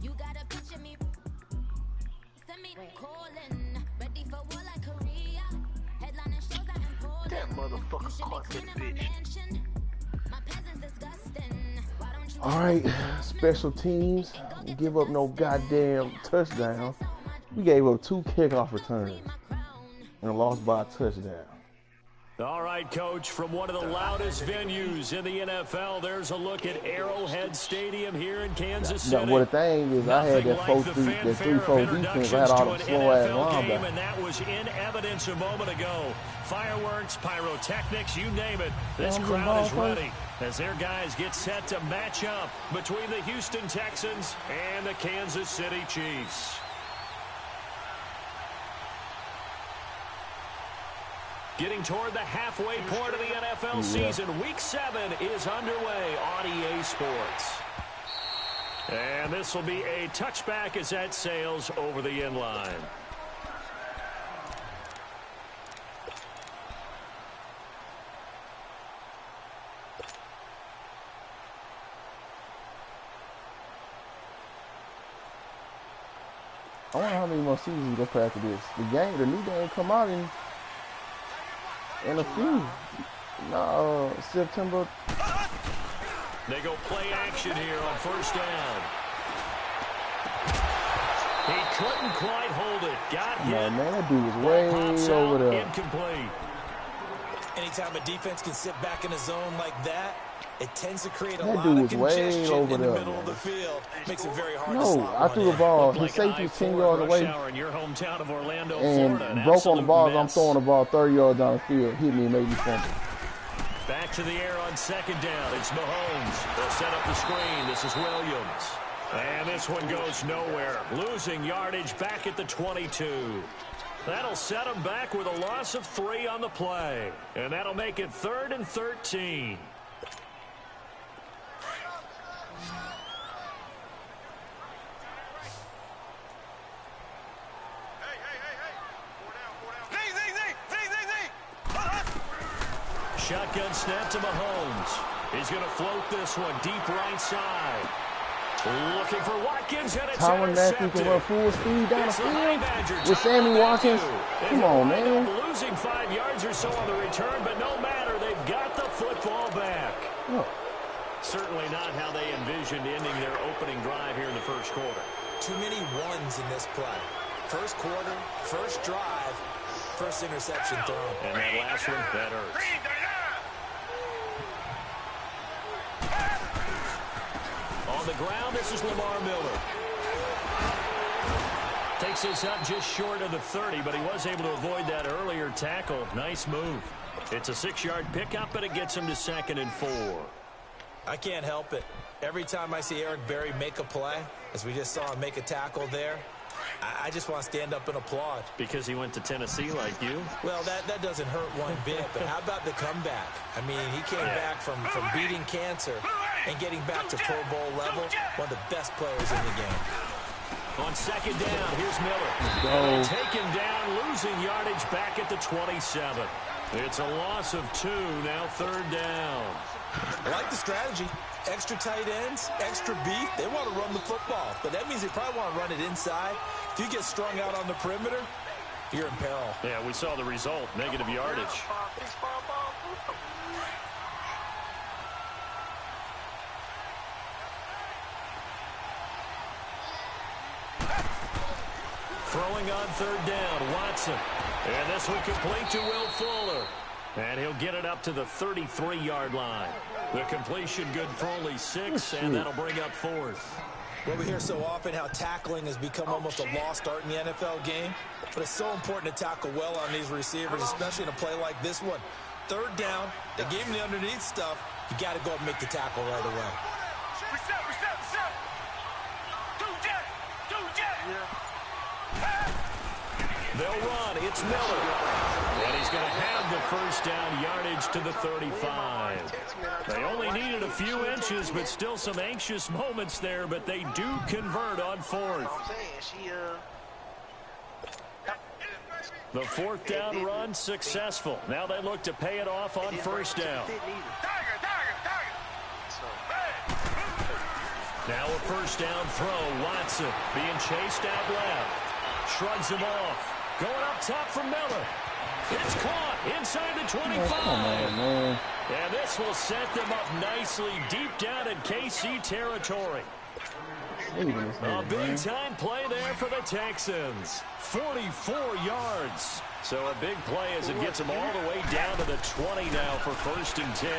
You gotta picture me. Send me calling. Ready for war like Korea. Headline and shows out in Poland. That motherfucker caught that bitch. My peasants disgusting. Why don't you? All right, special teams. Give up no goddamn touchdown. We gave up 2 kickoff returns and lost by a touchdown. All right, Coach, from one of the loudest venues in the NFL, there's a look at Arrowhead Stadium here in Kansas City. Well, the thing is, I had that 3-4 defense. I had all the slow-ass linebackers. And that was in evidence a moment ago. Fireworks, pyrotechnics, you name it. This crowd is ready as their guys get set to match up between the Houston Texans and the Kansas City Chiefs. Getting toward the halfway point of the NFL season. Week 7 is underway on EA Sports. And this will be a touchback as that sails over the end line. I wonder how many more seasons he's gonna play after this. The new game come out in a few. No, September. They go play action here on first down. He couldn't quite hold it. Got hit. No, man, that dude was way over there. Incomplete. Anytime a defense can sit back in a zone like that, it tends to create a That lot dude of was way congestion over in the there, middle of the field. Makes it very hard to No, slot I threw the one in. ball. His Like safety was 10 I-4 yards away. rush hour in your hometown of Orlando, And Florida. An broke on the ball as I'm mess. throwing the ball 30 yards down the field. Hit me and made me fumble. Back to the air on second down. It's Mahomes. They'll set up the screen. This is Williams. And this one goes nowhere. Losing yardage back at the 22. That'll set them back with a loss of 3 on the play. And that'll make it 3rd and 13. Shotgun snap to Mahomes. He's going to float this one deep right side. Looking for Watkins, and it's Tyrann Mathieu can run full speed down the field with Sammy Watkins. Come on, man. Losing 5 yards or so on the return, but no matter, they've got the football back. Oh. Certainly not how they envisioned ending their opening drive here in the first quarter. Too many ones in this play. First quarter, first drive, first interception thrown. And that last one, that hurts. On the ground, this is Lamar Miller. Takes this up just short of the 30, but he was able to avoid that earlier tackle. Nice move. It's a 6-yard pickup, but it gets him to 2nd and 4. I can't help it. Every time I see Eric Berry make a play, as we just saw him make a tackle there, I just want to stand up and applaud. Because he went to Tennessee like you? Well, that doesn't hurt one bit, but how about the comeback? I mean, he came back from beating cancer and getting back to Pro Bowl level, one of the best players in the game. On second down, here's Miller. Taken down, losing yardage back at the 27. It's a loss of 2, now 3rd down. I like the strategy. Extra tight ends, extra beef. They want to run the football, but that means they probably want to run it inside. If you get strung out on the perimeter, you're in peril. Yeah, we saw the result, negative yardage. Throwing on 3rd down, Watson. And this one complete to Will Fuller. And he'll get it up to the 33-yard line. The completion good for only 6, and that'll bring up 4th. Well, we hear so often how tackling has become almost a lost art in the NFL game. But it's so important to tackle well on these receivers, especially in a play like this one. 3rd down, they gave him the underneath stuff. You got to go and make the tackle right away. Reset. They'll run. It's Miller. And he's going to have the first down yardage to the 35. They only needed a few inches, but still some anxious moments there, but they do convert on 4th. The 4th down run successful. Now they look to pay it off on first down. Now a first down throw. Watson being chased out left. Shrugs him off. Going up top for Miller. It's caught inside the 25. Oh, come on, man. And this will set them up nicely deep down in KC territory. A big-time play there for the Texans. 44 yards. So a big play as it gets them all the way down to the 20 now for 1st and 10.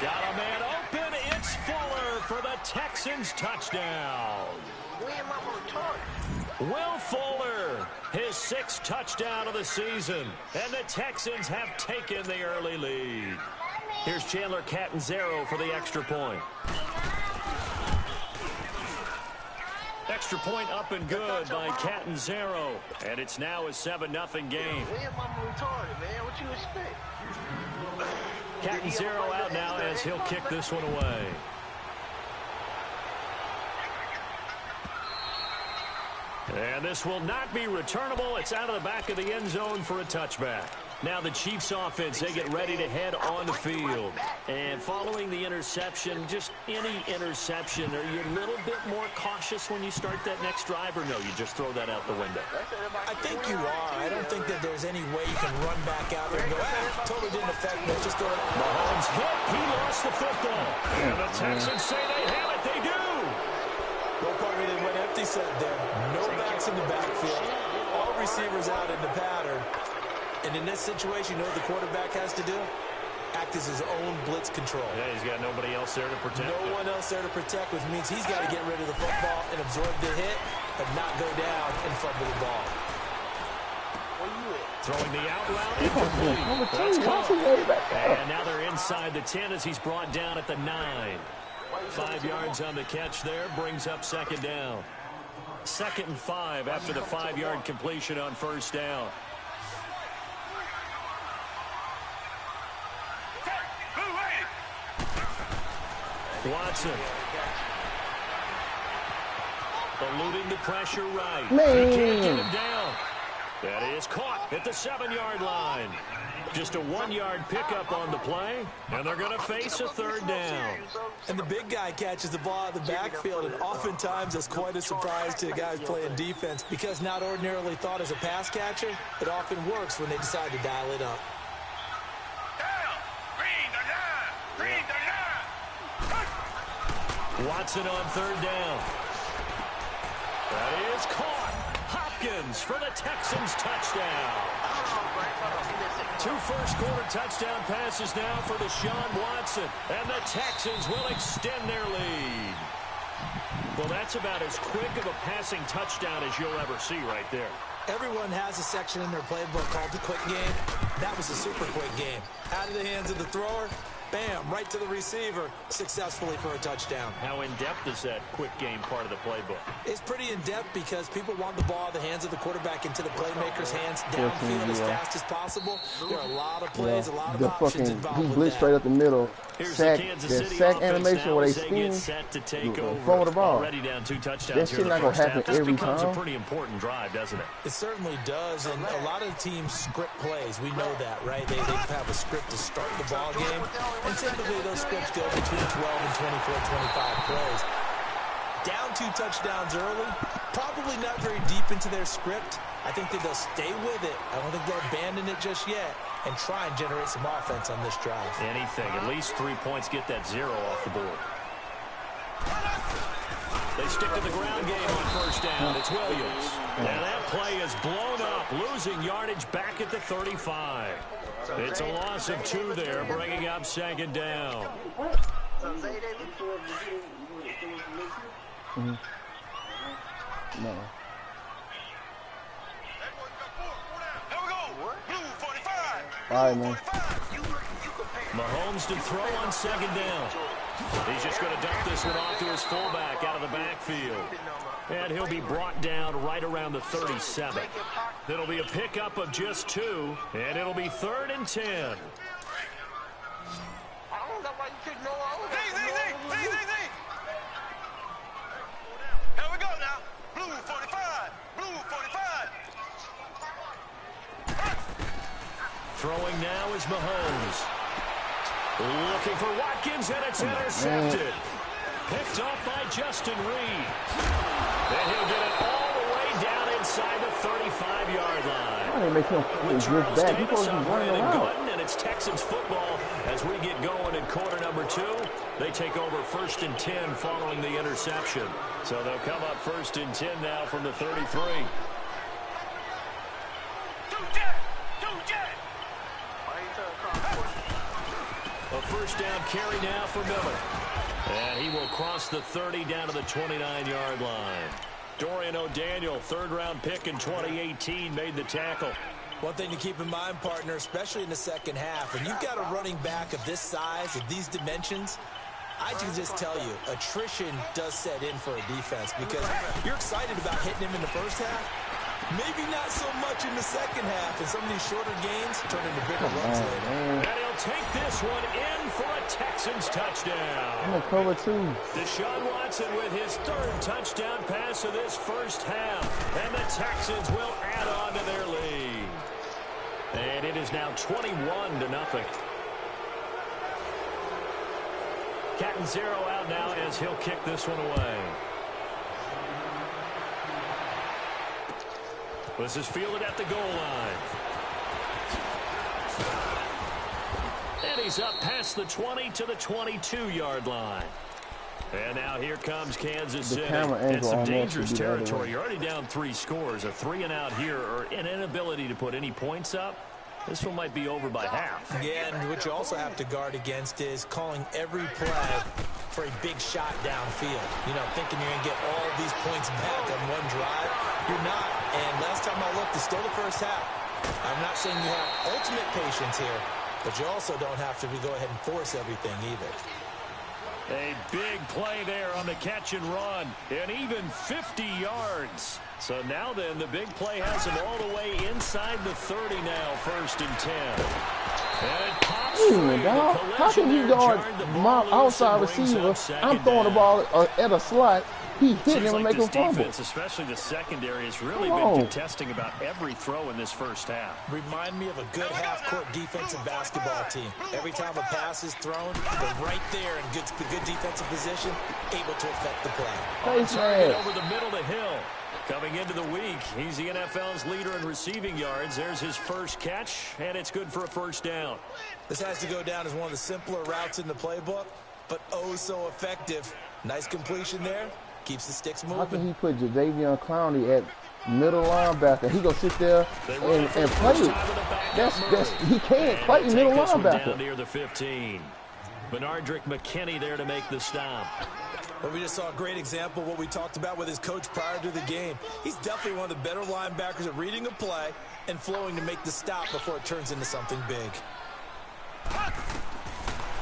Got a man open. It's Fuller for the Texans touchdown. Will Fuller, his 6th touchdown of the season. And the Texans have taken the early lead. Here's Chandler Catanzaro for the extra point. Extra point up and good by Catanzaro. And it's now a 7-0 game. What you expect? Catanzaro out now as he'll kick this one away. And this will not be returnable. It's out of the back of the end zone for a touchback. Now the Chiefs offense, they get ready to head on the field. And following the interception, just any interception, are you a little bit more cautious when you start that next drive, or no, you just throw that out the window? I think you are. I don't think that there's any way you can run back out there and go, totally didn't affect me. Just throw it. Mahomes hit. He lost the football. And the Texans say they have it. They do. No part of me, they went empty set there. No backs in the backfield. All receivers out in the pattern. And in this situation, you know what the quarterback has to do? Act as his own blitz control. Yeah, he's got nobody else there to protect. No one else there to protect, which means he's got to get rid of the football and absorb the hit, but not go down and fumble the ball. Throwing the out route incomplete. That's caught. And now they're inside the 10 as he's brought down at the 9. 5 yards on the catch there, brings up 2nd down. 2nd and 5 after the 5-yard completion on 1st down. Watson. Eluding the pressure right. He can't get him down. That is caught at the 7-yard line. Just a 1-yard pickup on the play, and they're going to face a 3rd down. And the big guy catches the ball out of the backfield, and oftentimes it's quite a surprise to the guys playing defense because not ordinarily thought as a pass catcher, it often works when they decide to dial it up. Watson on 3rd down. That is caught. Hopkins for the Texans touchdown. 2 first-quarter touchdown passes now for Deshaun Watson. And the Texans will extend their lead. Well, that's about as quick of a passing touchdown as you'll ever see right there. Everyone has a section in their playbook called the quick game. That was a super quick game. Out of the hands of the thrower, bam, right to the receiver, successfully for a touchdown. How in-depth is that quick game part of the playbook? It's pretty in-depth because people want the ball out of the hands of the quarterback into the playmaker's hands downfield as fast as possible. There are a lot of plays, a lot of options involved with that. He blitzed straight up the middle. Here's Sack, the Kansas that City sack offense animation now where they as spin, get set to take over. Forward the ball. Already down 2 touchdowns that here shit in the not gonna first half. happen This every becomes time. a pretty important drive, doesn't it? It certainly does, and a lot of teams script plays. We know that, right? They have a script to start the ball game, and typically those scripts go between 12 and 24, 25 plays. Down 2 touchdowns early, probably not very deep into their script. I think that they'll stay with it. I don't think they'll abandon it just yet and try and generate some offense on this drive. Anything. At least 3 points, get that 0 off the board. They stick to the ground game on 1st down. It's Williams. Now that play is blown up, losing yardage back at the 35. It's a loss of 2 there, bringing up 2nd down. No. All right, man. Mahomes to throw on 2nd down. He's just going to dump this one off to his fullback out of the backfield. And he'll be brought down right around the 37. It'll be a pickup of just 2, and it'll be 3rd and 10. I don't know why you took no over. Here we go now. Blue 45. Blue 45. Throwing now is Mahomes. Looking for Watkins, and it's intercepted. Picked off by Justin Reed. And he'll get it all the way down inside the 35-yard line. Why didn't make him drift back? He's supposed to be running around. And it's Texans football as we get going in quarter number 2. They take over 1st and 10 following the interception. So they'll come up 1st and 10 now from the 33. A first down carry now for Miller. And he will cross the 30 down to the 29-yard line. Dorian O'Daniel, 3rd-round pick in 2018, made the tackle. One thing to keep in mind, partner, especially in the second half, when you've got a running back of this size, of these dimensions, I can just tell you, attrition does set in for a defense because you're excited about hitting him in the first half. Maybe not so much in the second half, and some of these shorter gains turn into bigger runs later. And he'll take this one in for a Texans touchdown. I'm gonna cover 2. Deshaun Watson with his 3rd touchdown pass of this first half. And the Texans will add on to their lead. And it is now 21-0. Catanzaro out now as he'll kick this one away. This is fielded at the goal line. And he's up past the 20 to the 22-yard line. And now here comes Kansas City. And some dangerous territory. You're already down 3 scores. A 3-and-out here or an inability to put any points up. This one might be over by half. Yeah, and what you also have to guard against is calling every play for a big shot downfield. You know, thinking you're going to get all these points back on one drive. You're not. And last time I looked, it's still the first half. I'm not saying you have ultimate patience here, but you also don't have to go ahead and force everything either. A big play there on the catch and run, and even 50 yards. So now then, the big play has him all the way inside the 30 now, 1st and 10. And it pops free. Dog. How can you guard my outside receiver? I'm throwing the ball at a slot. He hit him and make him fumble. Defense, especially the secondary, has really been contesting about every throw in this first half. Remind me of a good half-court defensive basketball team. Every time a pass is thrown, they're right there in good defensive position, able to affect the play. On target over the middle to Hill. Coming into the week, he's the NFL's leader in receiving yards. There's his first catch, and it's good for a first down. This has to go down as one of the simpler routes in the playbook, but oh so effective. Nice completion there. Keeps the sticks moving. How can he put Jadeveon Clowney at middle linebacker? He gonna sit there and play it. That's he can't play middle linebacker. Down near the 15. Benardrick McKinney there to make the stop. Well, we just saw a great example of what we talked about with his coach prior to the game. He's definitely one of the better linebackers at reading a play and flowing to make the stop before it turns into something big.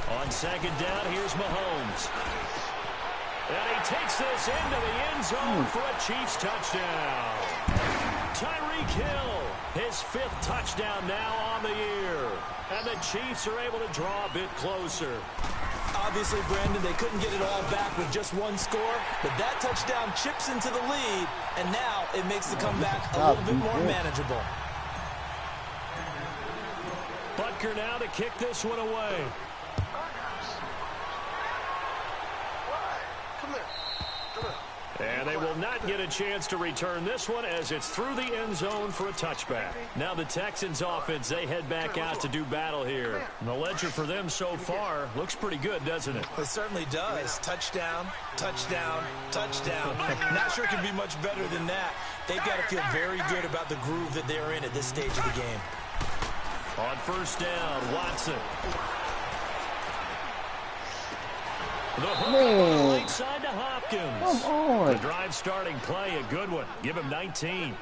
On 2nd down, here's Mahomes. And he takes this into the end zone for a Chiefs touchdown. Tyreek Hill, his 5th touchdown now on the year. And the Chiefs are able to draw a bit closer. Obviously, Brandon, they couldn't get it all back with just one score, but that touchdown chips into the lead, and now it makes the comeback a little bit more manageable. Butker now to kick this one away. And they will not get a chance to return this one as it's through the end zone for a touchback. Now the Texans offense, they head back out to do battle here. And the ledger for them so far looks pretty good, doesn't it? It certainly does. Touchdown, touchdown, touchdown. Not sure it can be much better than that. They've got to feel very good about the groove that they're in at this stage of the game. On 1st down, Watson. The hook on the right side to Hopkins. Come on. The drive starting play, a good one. Give him 19.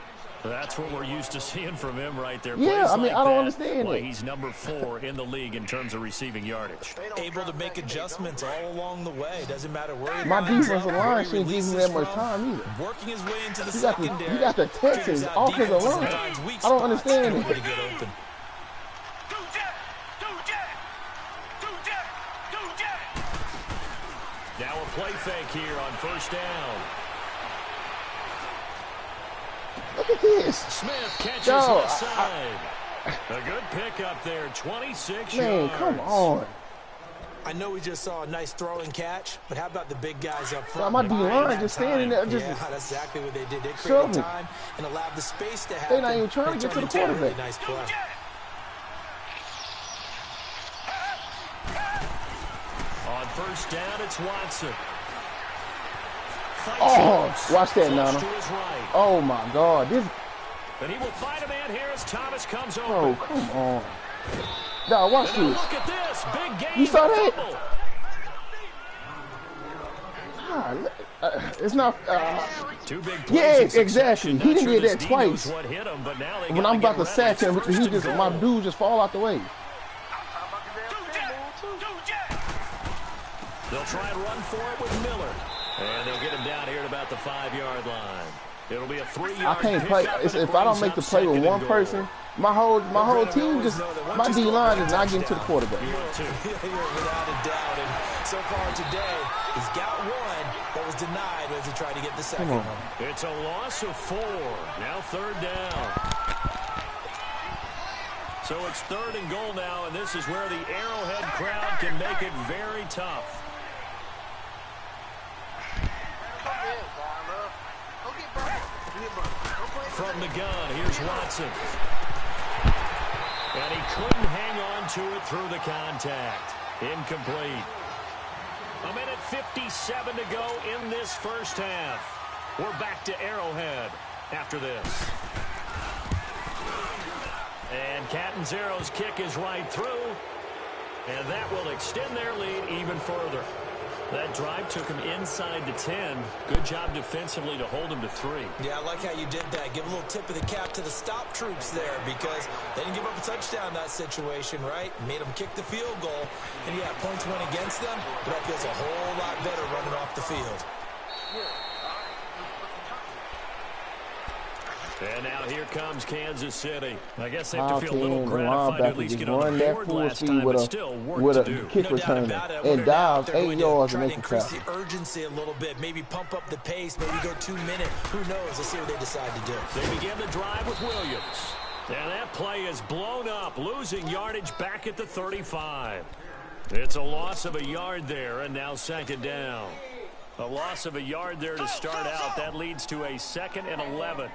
That's what we're used to seeing from him right there. Yeah, Plays I mean, like I don't that, understand why it. he's number 4 in the league in terms of receiving yardage. Able to make adjustments all along the way. Doesn't matter where he My lines defensive up, line where he shouldn't give him that much time either. Working his way into the You got secondary. you got the Texans offensive line. I don't understand it. To get open. Now a play fake here on 1st down. Look at this. Smith catches left side. A good pick up there, 26 yards. Man, come on. I know we just saw a nice throw and catch, but how about the big guys up front? My D-line just standing there. Just yeah, that's exactly what they did. They created time and allowed the space to happen. They're not even trying to get to the quarterback. Really nice play. On first down, it's Watson. Watch that, Nana. Right. Oh, my God. This. And he will find a man here as Thomas comes over. Oh, come on. Dog, watch this. Look at this. Big game. You saw that? It's not. Two big plays. Yes, exactly. He didn't get that twice. What hit him, but now when I'm about to sack him, my dude just fall out the way. They'll try and run for it with Miller. And they'll get him down here at about the 5-yard line. It'll be a 3-yard. I can't play. If I don't make the play with one person, my whole team just, my D-line is not getting to the quarterback. Without a doubt. And so far today, he's got one that was denied as he tried to get the second one. It's a loss of 4. Now 3rd down. So it's 3rd and goal now, and this is where the Arrowhead crowd can make it very tough. From the gun, here's Watson. And he couldn't hang on to it through the contact. Incomplete. 1:57 to go in this first half. We're back to Arrowhead after this. And Catanzaro's kick is right through. And that will extend their lead even further. That drive took him inside the 10. Good job defensively to hold him to 3. Yeah, I like how you did that. Give a little tip of the cap to the stop troops there because they didn't give up a touchdown in that situation, right? Made them kick the field goal. And, yeah, points went against them, but that feels a whole lot better running off the field. And now here comes Kansas City. I guess they have to feel a little gratified to at least get on the board last time, but still work to do. Kick return and dive 8 yards and make the increase the urgency a little bit. Maybe pump up the pace. Maybe go 2 minutes. Who knows? Let's see what they decide to do. They begin the drive with Williams. And that play is blown up, losing yardage back at the 35. It's a loss of a yard there, and now 2nd down. A loss of a yard there to start out. That leads to a 2nd and 11.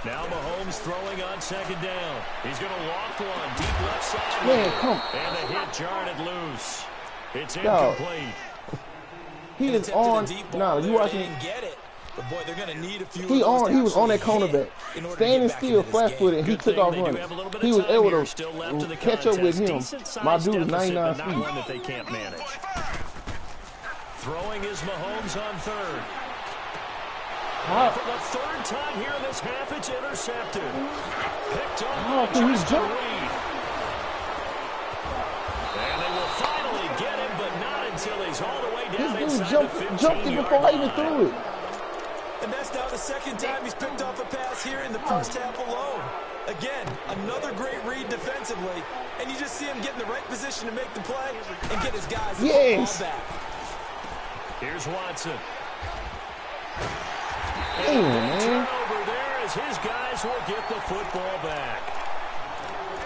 Now Mahomes throwing on 2nd down. He's going to loft one deep left side. Man, come. And the hit jarred loose. It's incomplete. He is on. No, you watching? Get it. But boy, they're going to need a few. He was on that cornerback, standing still, flat-footed, and he took off running. He was able to catch up with him. My dude is 99 feet. One that they can't manage. Throwing is Mahomes on 3rd. For the 3rd time here in this half, it's intercepted. Picked off by Justin Reed. And they will finally get him, but not until he's all the way down inside the 15-yard jumped it before I even threw it. And that's now the 2nd time he's picked off a pass here in the first half alone. Again, another great read defensively, and you just see him get in the right position to make the play and get his guys the football back. Here's Watson. Turnover there as his guys will get the football back.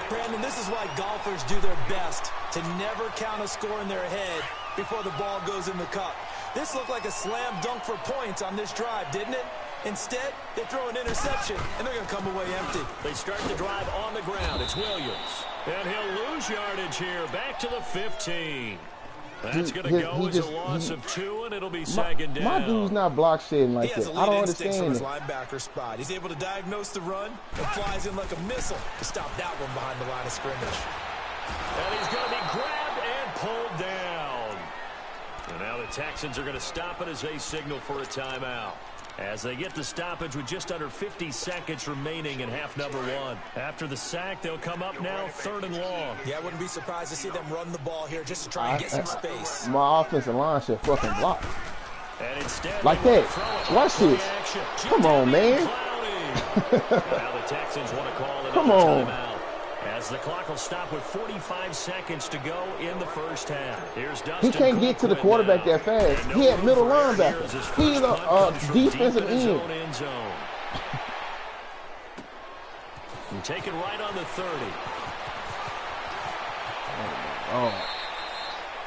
Brandon, this is why golfers do their best to never count a score in their head before the ball goes in the cup. This looked like a slam dunk for points on this drive, didn't it? Instead, they throw an interception, and they're going to come away empty. They start the drive on the ground. It's Williams. And he'll lose yardage here, back to the 15. That's going to go as a loss of 2, and it'll be 2nd down. My dude's not block shedding like that. I don't understand from his linebacker spot. He's able to diagnose the run and flies in like a missile to stop that one behind the line of scrimmage. And he's going to be grabbed and pulled down. And now the Texans are going to stop it as they signal for a timeout. As they get the stoppage with just under 50 seconds remaining in half number 1. After the sack, they'll come up now 3rd and long. Yeah, I wouldn't be surprised to see them run the ball here just to try and get some space. My offensive line should fucking block. And instead, like that. Watch this. Come on, man. Now the Texans want to call it. Come on. Timeout. As the clock will stop with 45 seconds to go in the first half. Here's Dustin. He can't get to the quarterback that fast. He had middle linebacker. He's a defensive end. And taken right on the 30. Oh.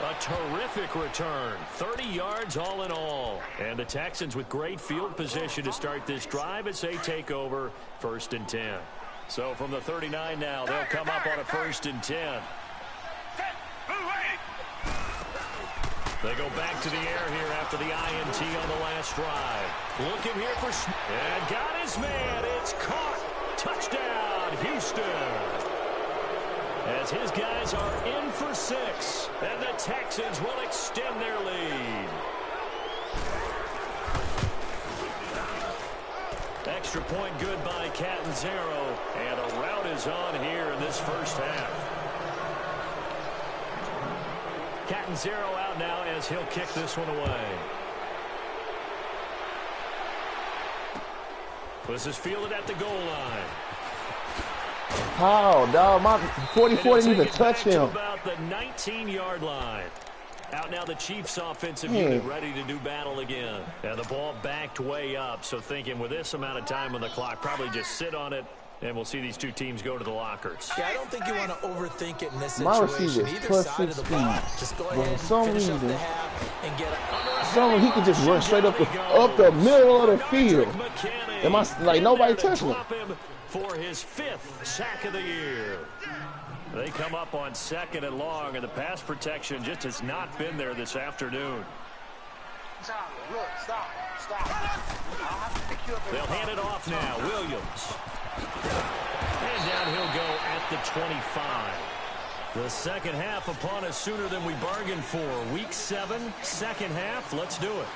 A terrific return. 30 yards all in all. And the Texans with great field position to start this drive as they take over 1st and 10. So from the 39 now, they'll come up on a 1st and 10. They go back to the air here after the INT on the last drive. Looking here for... And got his man. It's caught. Touchdown, Houston. As his guys are in for 6. And the Texans will extend their lead. Extra point good by Catanzaro. And a rout is on here in this first half. Catanzaro out now as he'll kick this one away. This is fielded at the goal line. How, dog? My 44 didn't even touch him. About the 19-yard line. Out now the Chiefs offensive unit ready to do battle again. And the ball backed way up. So thinking with this amount of time on the clock, probably just sit on it. And we'll see these two teams go to the lockers. Yeah, I don't think you want to overthink it in this My situation. receiver is Either plus side of 6 the ball. speed. Just go But ahead for some and finish up reason, the half and get he could just run straight up the middle of the field. Am I like nobody touching him? For his 5th sack of the year. They come up on 2nd and long, and the pass protection just has not been there this afternoon. Stop. They'll hand it off now. Williams. And down he'll go at the 25. The second half upon us sooner than we bargained for. Week 7, second half. Let's do it.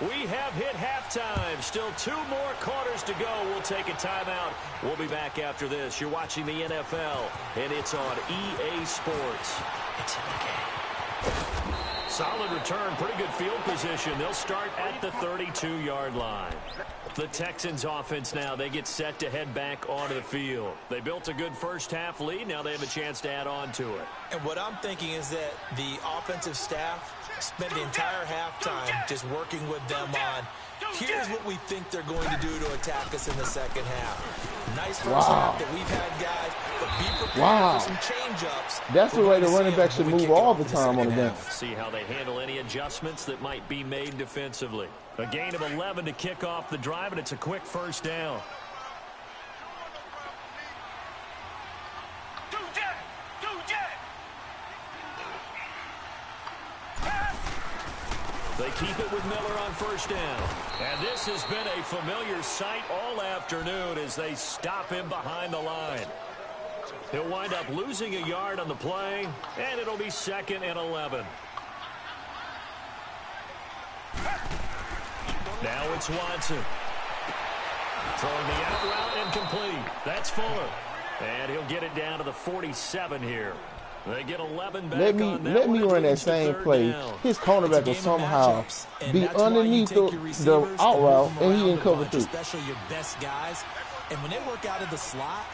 We have hit halftime. Still 2 more quarters to go. We'll take a timeout. We'll be back after this. You're watching the NFL, and it's on EA Sports. It's in the game. Solid return. Pretty good field position. They'll start at the 32-yard line. The Texans offense now, they get set to head back onto the field. They built a good first half lead. Now they have a chance to add on to it. And what I'm thinking is that the offensive staff spent the entire halftime just working with them on, here's what we think they're going to do to attack us in the second half. Nice first half that we've had, guys, but be prepared for some change-ups. That's the way the running back should move all the time on the game. See how they handle any adjustments that might be made defensively. A gain of 11 to kick off the drive, and it's a quick first down. They keep it with Miller on first down. And this has been a familiar sight all afternoon as they stop him behind the line. He'll wind up losing a yard on the play, and it'll be 2nd and 11. Now it's Watson. Throwing the out route and complete. That's Fuller. And he'll get it down to the 47 here. They get 11 back let me run that same play. Down. His cornerback will somehow be underneath the out route, and he didn't cover through. Especially your best guys. And when they work out of the slot,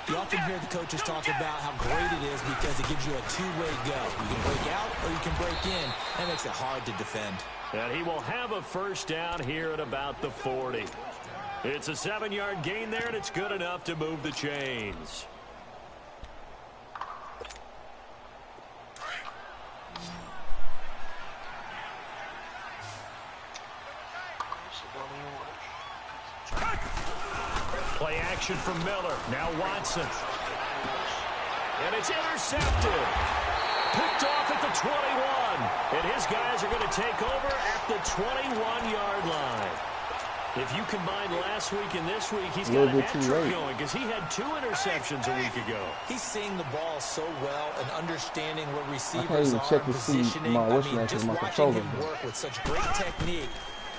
you often hear the coaches talk about how great it is because it gives you a two-way go. You can break out or you can break in. That makes it hard to defend. And he will have a first down here at about the 40. It's a 7-yard gain there, and it's good enough to move the chains. Play action from Miller. Now Watson. And it's intercepted. Picked off at the 21. And his guys are going to take over at the 21-yard line. If you combine last week and this week, he's got a hat-trick going because he had 2 interceptions a week ago. He's seeing the ball so well and understanding what receivers are check to see just watching him work with such great technique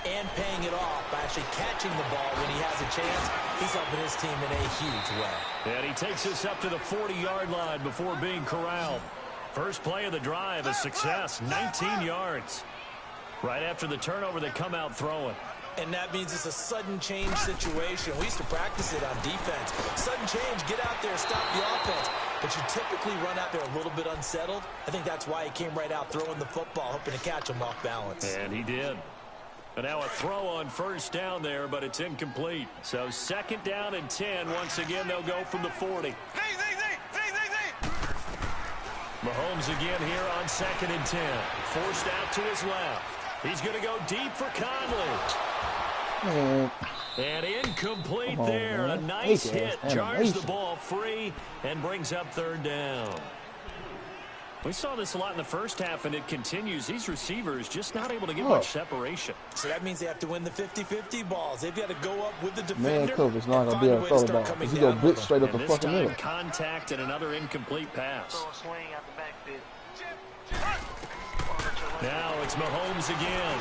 and paying it off by actually catching the ball when he has a chance. He's helping his team in a huge way. And he takes us up to the 40-yard line before being corralled. First play of the drive, a success, 19 yards. Right after the turnover, they come out throwing. And that means it's a sudden change situation. We used to practice it on defense. Sudden change, get out there, stop the offense. But you typically run out there a little bit unsettled. I think that's why he came right out throwing the football, hoping to catch him off balance. And he did. And now a throw on first down there, but it's incomplete. So 2nd down and 10. Once again, they'll go from the 40. Mahomes again here on 2nd and 10. Forced out to his left. He's going to go deep for Conley. And incomplete there. A nice hit. Jars the ball free and brings up 3rd down. We saw this a lot in the first half, and it continues. These receivers just not able to get much separation. So that means they have to win the 50-50 balls. They've got to go up with the defender. Man coverage not going to be able to throw the ball. Because he go blitz straight up the fucking middle. Contact and another incomplete pass. Now it's Mahomes again.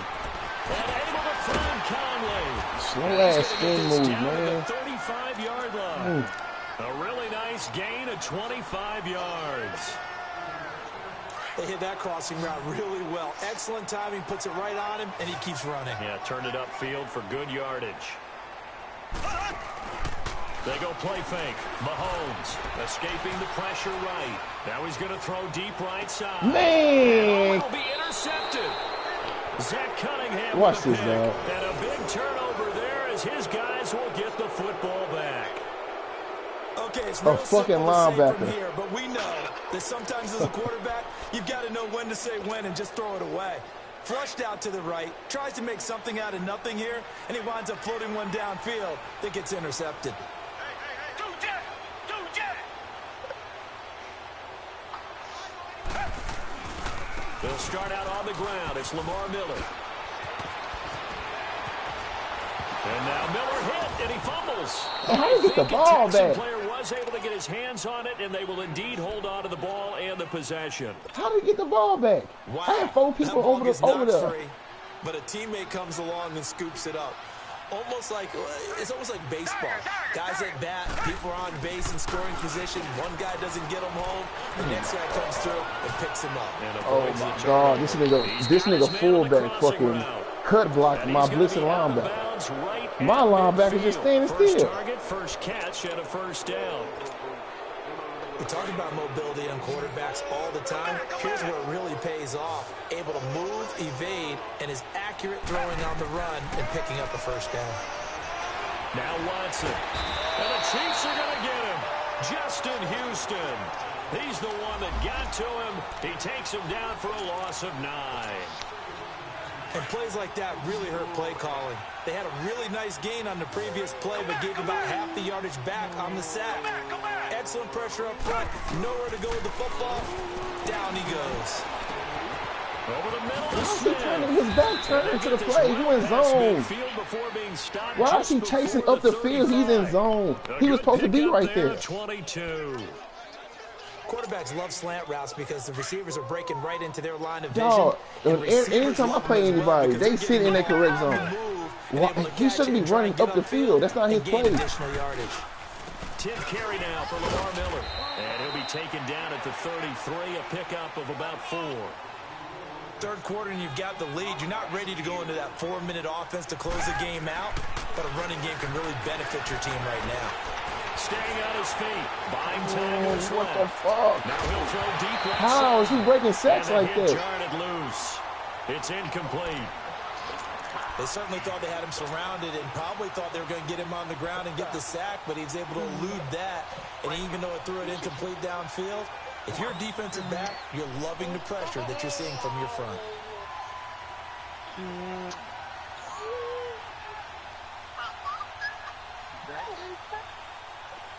And able to find Conley. Slow-ass spin move, man. 35-yard line. A really nice gain of 25 yards. They hit that crossing route really well. Excellent timing, puts it right on him, and he keeps running. Yeah, turned it upfield for good yardage. They go play fake. Mahomes escaping the pressure right. Now he's going to throw deep right side. Man! Will be intercepted. Zach Cunningham. Watch this, dog. And a big turnover there as his guys will get the football back. Okay, it's a fucking linebacker from here, but we know that sometimes as a quarterback, you've got to know when to say when and just throw it away. Flushed out to the right, tries to make something out of nothing here, and he winds up floating one downfield that gets intercepted. They'll start out on the ground. It's Lamar Miller. And now Miller hit, and he fumbles. How did he get the ball back? The player was able to get his hands on it, and they will indeed hold on to the ball and the possession. How did he get the ball back? Wow. I had 4 people over there. Free, but a teammate comes along and scoops it up. It's almost like baseball. Guys at bat, people are on base in scoring position. One guy doesn't get him home. The next guy comes through and picks him up. Oh my God, this nigga fullback fucking cut blocked my blitzing linebacker. My linebacker just standing still. Target, first catch, and a first down. We talk about mobility on quarterbacks all the time. Here's where it really pays off. Able to move, evade, and is accurate throwing on the run and picking up a first down. Now Watson. And the Chiefs are going to get him. Justin Houston. He's the one that got to him. He takes him down for a loss of 9. And plays like that really hurt play calling. They had a really nice gain on the previous play, but gave about half the yardage back on the sack. Excellent pressure up front. Nowhere to go with the football. Down he goes. Over the middle. Why is he turning his back, turning to the play? He in zone. Why is he chasing up the field? He's in zone. He was supposed to be right there. 22. Quarterbacks love slant routes because the receivers are breaking right into their line of vision. Dog, anytime I play anybody, they sit in their correct zone. He shouldn't be running up the field. That's not his play. 10th carry now for Lamar Miller. And he'll be taken down at the 33, a pickup of about 4. Third quarter and you've got the lead. You're not ready to go into that 4-minute offense to close the game out, but a running game can really benefit your team right now. Staying on his feet. Buying time. What the fuck? Now he'll throw deep right How is he breaking sacks like that? Jarred loose. It's incomplete. They certainly thought they had him surrounded and probably thought they were going to get him on the ground and get the sack, but he was able to elude that. And even though it threw it incomplete downfield, if you're a defensive back, you're loving the pressure that you're seeing from your front.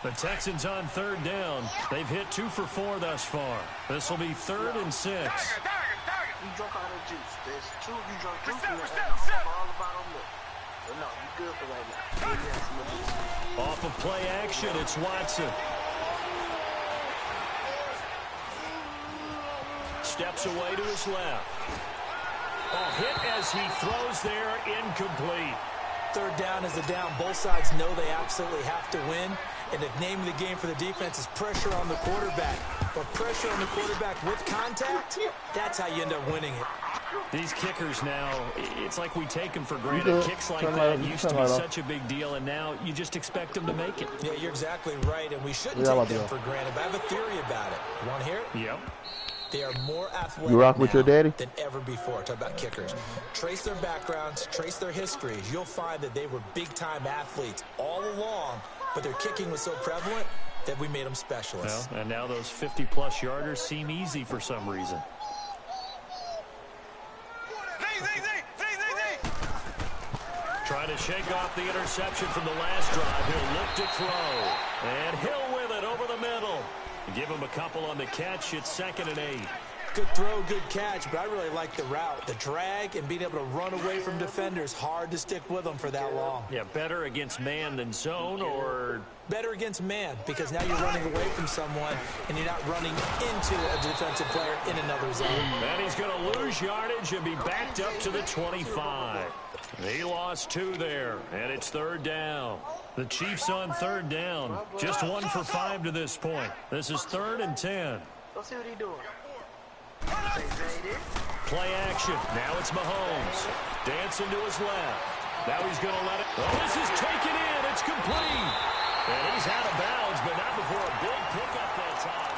The Texans on 3rd down. They've hit 2 for 4 thus far. This will be 3rd and 6. You drunk all that juice. There's 2 of you drunk juice. All about on milk. But no, you good for right now. Off of play action, it's Watson. Steps away to his left. Hit as he throws there, incomplete. 3rd down is the down. Both sides know they absolutely have to win. And the name of the game for the defense is pressure on the quarterback. But pressure on the quarterback with contact, that's how you end up winning it. These kickers now, it's like we take them for granted. Kicks like that used to be such a big deal, and now you just expect them to make it. Yeah, you're exactly right, and we shouldn't take them for granted. But I have a theory about it. You want to hear it? Yep. They are more athletic You rock with your daddy? than ever before. Talk about kickers. Trace their backgrounds, trace their histories. You'll find that they were big-time athletes all along, but their kicking was so prevalent that we made them specialists. Well, and now those 50-plus yarders seem easy for some reason. Trying to shake off the interception from the last drive. He'll look to throw. And Hill with it over the middle. Give him a couple on the catch. It's 2nd and 8. Good throw, good catch, but I really like the route. The drag and being able to run away from defenders, hard to stick with them for that long. Yeah, better against man than zone, or... Better against man, because now you're running away from someone and you're not running into a defensive player in another zone. And he's going to lose yardage and be backed up to the 25. He lost 2 there, and it's 3rd down. The Chiefs on 3rd down. Just 1 for 5 to this point. This is 3rd and 10. Let's see what he's doing. Play action. Now it's Mahomes. Dancing to his left. Now he's going to let it. Oh, this is taken in. It's complete. And he's out of bounds, but not before a big pickup that time.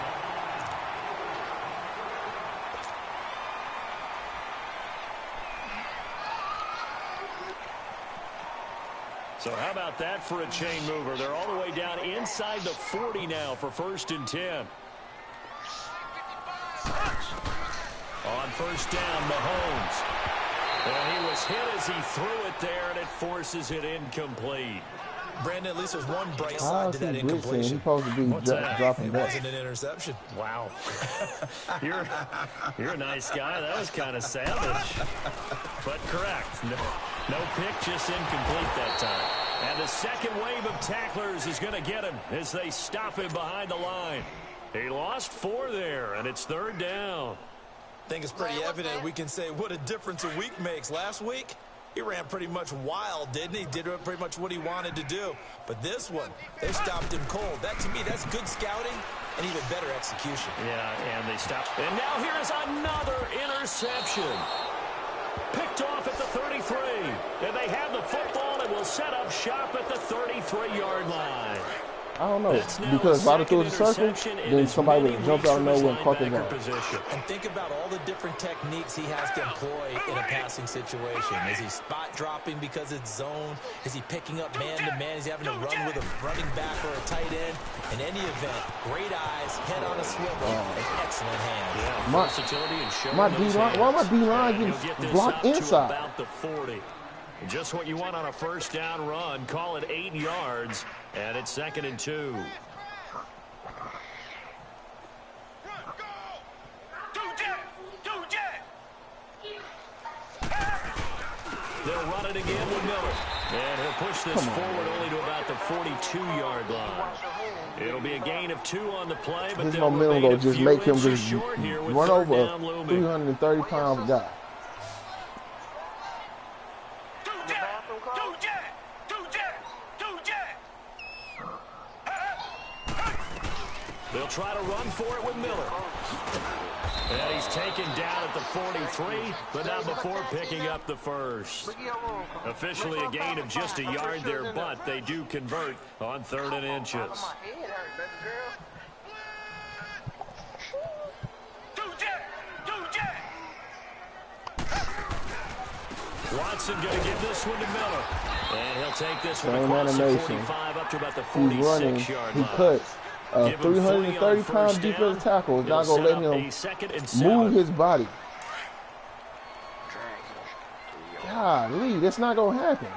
So how about that for a chain mover? They're all the way down inside the 40 now for 1st and 10. On 1st down, Mahomes. And he was hit as he threw it there, and it forces it incomplete. Brandon, at least there's one bright side to that incompletion. He's supposed to be dropping It back. wasn't an interception. Wow. You're a nice guy. That was kind of savage. But correct. No pick, just incomplete that time. And the second wave of tacklers is going to get him as they stop him behind the line. He lost 4 there, and it's 3rd down. I think it's pretty evident we can say what a difference a week makes. Last week, he ran pretty much wild, didn't he? Did pretty much what he wanted to do. But this one, they stopped him cold. That, to me, that's good scouting and even better execution. Yeah, and they stopped. And now here's another interception. Picked off at the 33. And they have the football and will set up shop at the 33-yard line. I don't know, because if I threw a circle, then somebody would have jumped out of nowhere and caught the ball. And think about all the different techniques he has to employ in a passing situation. Is he spot dropping because it's zone? Is he picking up man-to-man? Is he having to run with a running back or a tight end? In any event, great eyes, head on a swivel, and excellent hands. Yeah, versatility and showing My those D-line, hands. why my D-line getting blocked inside? About the 40. Just what you want on a 1st down run. Call it 8 yards, and it's 2nd and 2. They'll run it again with Miller. And he'll push this forward only to about the 42-yard line. It'll be a gain of 2 on the play, but There's they'll no middle remain go a just few make him inches just short here with run 3rd over down a looming. 330-pound guy. They'll try to run for it with Miller. And he's taken down at the 43, but not before picking up the 1st. Officially a gain of just a yard there, but they do convert on 3rd and inches. Watson going to give this one to Miller. And he'll take this one across the 45 up to about the 46-yard line. He cuts. A 330-pound defensive tackle is not going to let him move his body. Golly, that's not going to happen.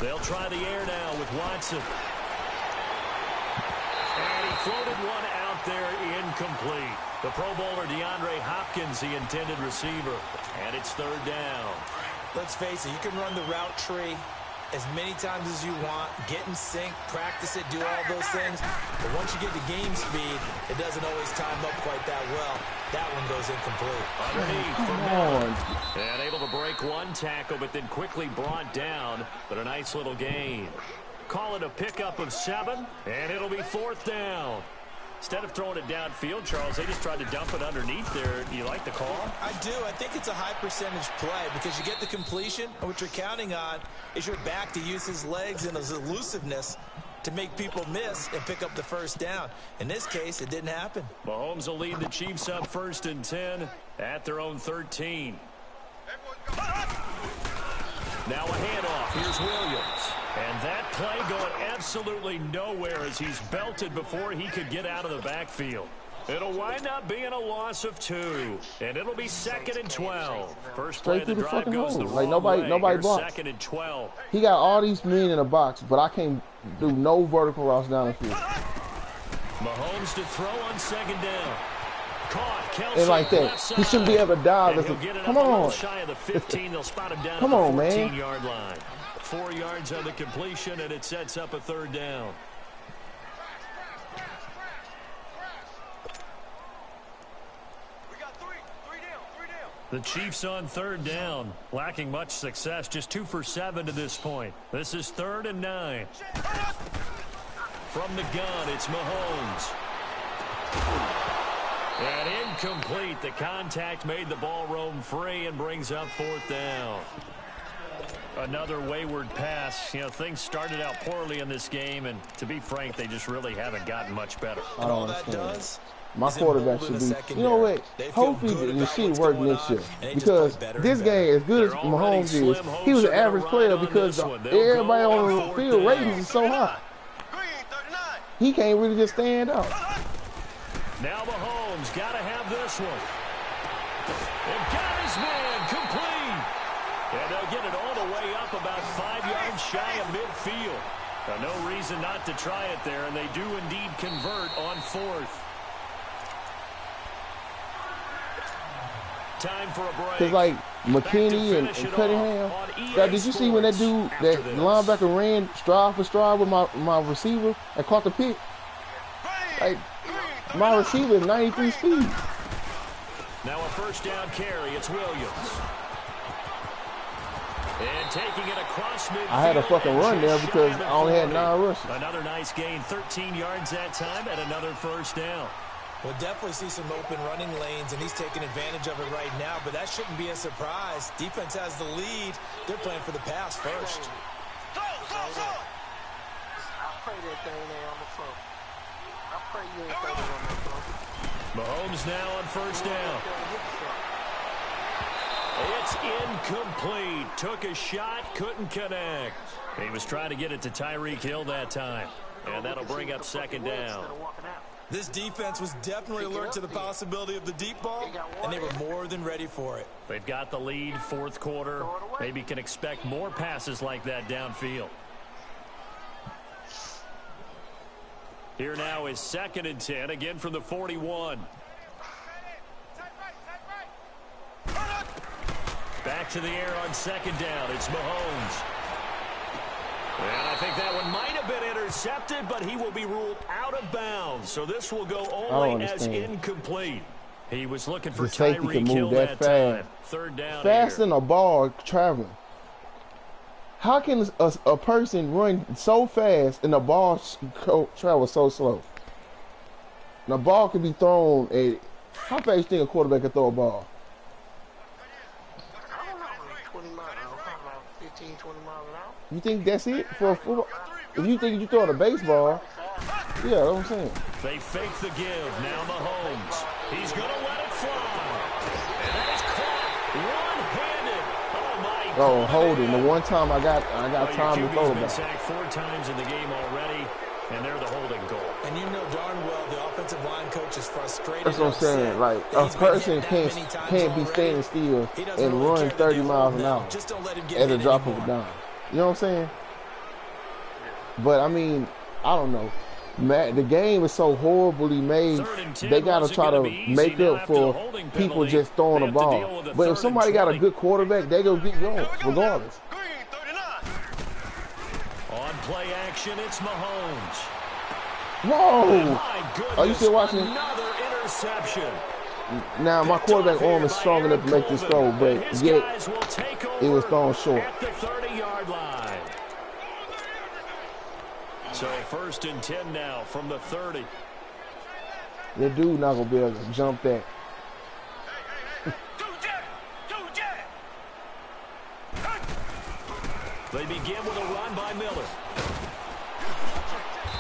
They'll try the air now with Watson. And he floated one out there incomplete. The Pro Bowler DeAndre Hopkins, the intended receiver. And it's 3rd down. Let's face it, you can run the route tree as many times as you want, get in sync, practice it, do all those things. But once you get to game speed, it doesn't always time up quite that well. That one goes incomplete. Underneath for Miller. And able to break one tackle, but then quickly brought down. But a nice little gain. Call it a pickup of 7, and it'll be 4th down. Instead of throwing it downfield, Charles, they just tried to dump it underneath there. Do you like the call? I do. I think it's a high percentage play because you get the completion, and what you're counting on is your back to use his legs and his elusiveness to make people miss and pick up the first down. In this case, it didn't happen. Mahomes will lead the Chiefs up 1st and 10 at their own 13. Now a handoff. Here's Williams. And that play going absolutely nowhere as he's belted before he could get out of the backfield. It'll wind up being a loss of 2, and it'll be 2nd and 12. First play of the drive goes the wrong way. Nobody blocks. 2nd and 12. He got all these men in a box, but I can't do no vertical routes down the field. Mahomes to throw on 2nd down. Caught. Kelce And like that, he shouldn't be able to dive. Come on. Shy of the 15. They'll spot him down Come at the on, man. 14-yard line. 4 yards on the completion, and it sets up a 3rd down. The Chiefs on 3rd down, lacking much success, just 2 for 7 to this point. This is 3rd and 9. From the gun, it's Mahomes. And incomplete. The contact made the ball roam free and brings up 4th down. Another wayward pass. You know, things started out poorly in this game, and to be frank, they just really haven't gotten much better. I don't understand. My quarterback should be, you know what, hopefully the shit work next year. Because this game, as good as Mahomes is, he was an average player because everybody on the field ratings is so high. He can't really just stand out. Now Mahomes got to have this one. And got his man complete. And they'll get it all the way up about 5 yards shy of midfield. Now, no reason not to try it there, and they do indeed convert on 4th. Time for a break. Because like McKinney and Cunningham, did you see when that dude, that linebacker ran stride for stride with my receiver and caught the pick? Like, my receiver is 93 speed. Now a 1st down carry. It's Williams. And taking it across midfield. I had a fucking run there because I only had 9 rushes. Another nice gain, 13 yards that time, and another 1st down. We'll definitely see some open running lanes, and he's taking advantage of it right now, but that shouldn't be a surprise. Defense has the lead. They're playing for the pass first. I pray that thing there on the phone. I pray you ain't throwing it on the phone. Mahomes now on 1st down. It's incomplete. Took a shot, couldn't connect. He was trying to get it to Tyreek Hill that time, and that'll bring up 2nd down. This defense was definitely alert to the possibility of the deep ball, and they were more than ready for it. They've got the lead, 4th quarter. Maybe can expect more passes like that downfield. Here now is 2nd and 10, again from the 41. Back to the air on 2nd down. It's Mahomes. And I think that one might have been intercepted, but he will be ruled out of bounds. So this will go only as incomplete. He was looking for Tyreek Hill that time. 3rd down. Faster than a ball traveling. How can a person run so fast and the ball travel so slow? The ball can be thrown at, how fast do you think a quarterback can throw a ball? I don't know, 20 miles an hour, about 15, 20 miles an hour. You think that's it for a football? If you think you throw a baseball, yeah, that's what I'm saying. They fake the give. Now Mahomes. He's going to let it fly. And that is caught one-handed. Oh, my God. Oh, holding. The one time I got time to throw Your QB's the been ball. sacked 4 times in the game already, and they're the holding goal. And you know darn well the offensive line coach is frustrated. That's what I'm saying. Like, a person can't be standing still and run 30 miles an hour at a drop of a dime. You know what I'm saying? But, I mean, I don't know. The game is so horribly made, they got to try to make up for people just throwing the ball. But if somebody got a good quarterback, they go get going, regardless. On play action, it's Mahomes. Whoa! Are you still watching? Another interception. Now, my quarterback arm is strong enough to make this throw, but yet it was thrown short. At the 30-yard line. So 1st and 10 now from the 30. That dude not going to be able to jump that. They begin with a run by Miller.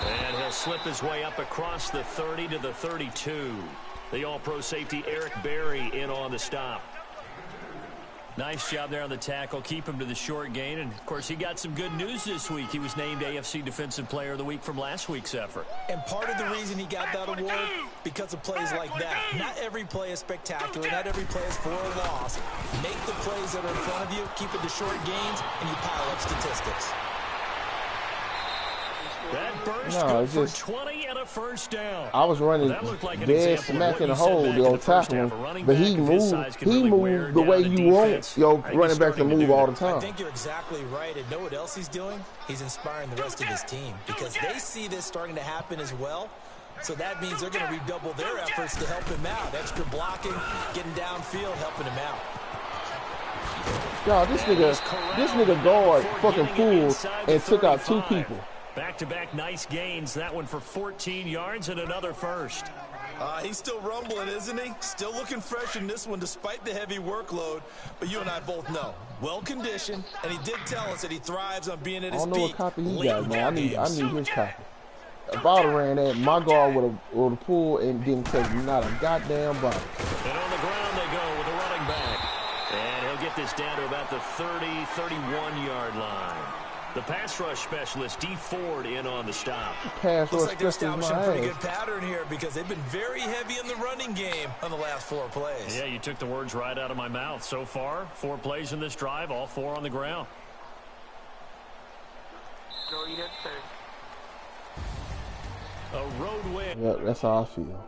And he'll slip his way up across the 30 to the 32. The all-pro safety Eric Berry in on the stop. Nice job there on the tackle. Keep him to the short gain. And, of course, he got some good news this week. He was named AFC Defensive Player of the Week from last week's effort. And part of the reason he got that award, because of plays like that. Not every play is spectacular. Not every play is for a loss. Make the plays that are in front of you, keep it to short gains, and you pile up statistics. That burst good for 20 and a first down. I was running dead smack in the hole to go tackle him, but he moved the way you want your running back to move all the time. I think you're exactly right. And know what else he's doing? He's inspiring the rest of his team because they see this starting to happen as well. So that means they're going to redouble their efforts to help him out. Extra blocking, getting downfield, helping him out. Y'all, this nigga guard fucking fooled and took out 2 people. Back-to-back nice gains. That one for 14 yards and another first. He's still rumbling, isn't he? Still looking fresh in this one despite the heavy workload. But you and I both know, well-conditioned, and he did tell us that he thrives on being at his peak. I don't know what copy he got, man. I need his copy. If I would have ran that, my guard would have pulled and didn't take not a goddamn body. And on the ground they go with the running back. And he'll get this down to about the 30, 31-yard line. The pass rush specialist, D. Ford, in on the stop. Pass Looks rush like they're specialist, establishing a pretty good pattern here because they've been very heavy in the running game on the last 4 plays. Yeah, you took the words right out of my mouth. So far, 4 plays in this drive, all 4 on the ground. Go eat that thing. A road win. Yep, that's how I feel.